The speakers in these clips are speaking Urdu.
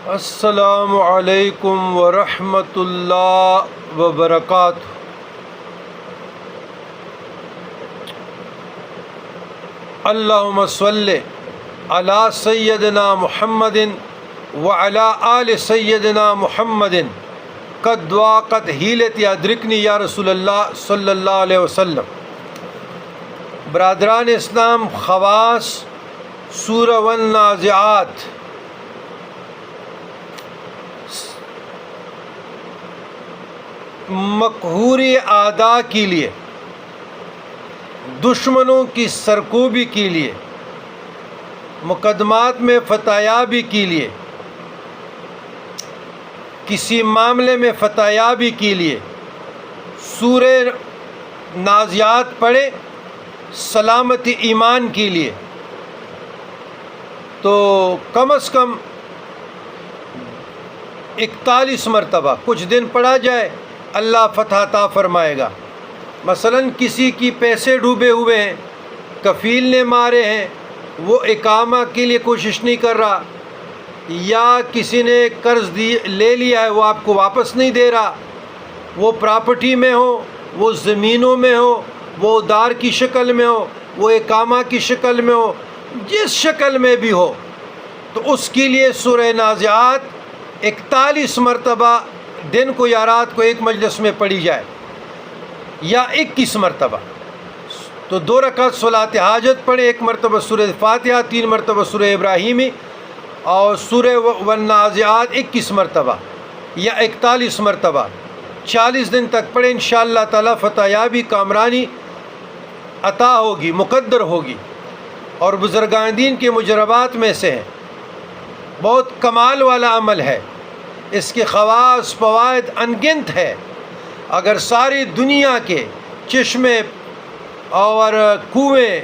السلام علیکم ورحمۃ اللہ وبرکاتہ۔ اللہم صلی علی سیدنا محمد وعلی آل سیدنا محمد قد ضاقت حیلتی ادرکنی یا رسول اللہ صلی اللہ علیہ وسلم۔ برادران اسلام، خواص سورہ والنازعات مقہوری اعداء کے لیے، دشمنوں کی سرکوبی کے لیے، مقدمات میں فتح یابی کے لیے، کسی معاملے میں فتح یابی کے لیے سورہ نازعات پڑھے، سلامتی ایمان کے لیے تو کم از کم 41 مرتبہ کچھ دن پڑھا جائے، اللہ فتح عطا فرمائے گا۔ مثلا کسی کی پیسے ڈوبے ہوئے ہیں، کفیل نے مارے ہیں، وہ اقامہ کے لیے کوشش نہیں کر رہا، یا کسی نے قرض لے لیا ہے، وہ آپ کو واپس نہیں دے رہا، وہ پراپرٹی میں ہو، وہ زمینوں میں ہو، وہ ادار کی شکل میں ہو، وہ اقامہ کی شکل میں ہو، جس شکل میں بھی ہو، تو اس کے لیے سورہ نازعات 41 مرتبہ دن کو یا رات کو ایک مجلس میں پڑھی جائے، یا 21 مرتبہ۔ تو 2 رکعت صلاۃ حاجت پڑھے، 1 مرتبہ سورہ فاتحہ، 3 مرتبہ سورہ ابراہیمی، اور سورہ والنازعات 21 مرتبہ یا 41 مرتبہ 40 دن تک پڑھے، انشاءاللہ تعالی فتح یابی کامرانی عطا ہوگی، مقدر ہوگی، اور بزرگان دین کے مجربات میں سے ہے، بہت کمال والا عمل ہے، اس کے خواص فوائد انگنت ہے۔ اگر ساری دنیا کے چشمے اور کنویں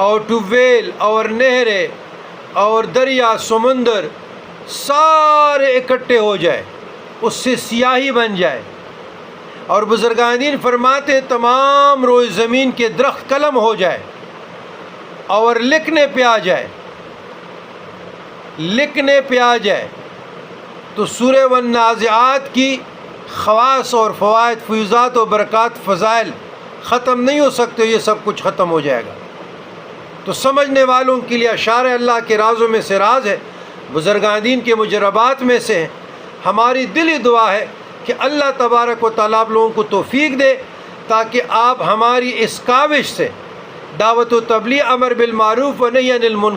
اور ٹیوب ویل اور نہریں اور دریا سمندر سارے اکٹھے ہو جائے، اس سے سیاہی بن جائے، اور بزرگان دین فرماتے ہیں تمام روئے زمین کے درخت قلم ہو جائے اور لکھنے پہ آ جائے، تو سورہ والنازعات کی خواص اور فوائد، فیوزات و برکات، فضائل ختم نہیں ہو سکتے، یہ سب کچھ ختم ہو جائے گا۔ تو سمجھنے والوں کے لیے اشعار اللہ کے رازوں میں سے راز ہے، بزرگان دین کے مجربات میں سے ہیں۔ ہماری دلی دعا ہے کہ اللہ تبارک و تعالیٰ آپ لوگوں کو توفیق دے، تاکہ آپ ہماری اس کاوش سے دعوت و تبلیغ، امر بالمعروف و نہی عن المنکر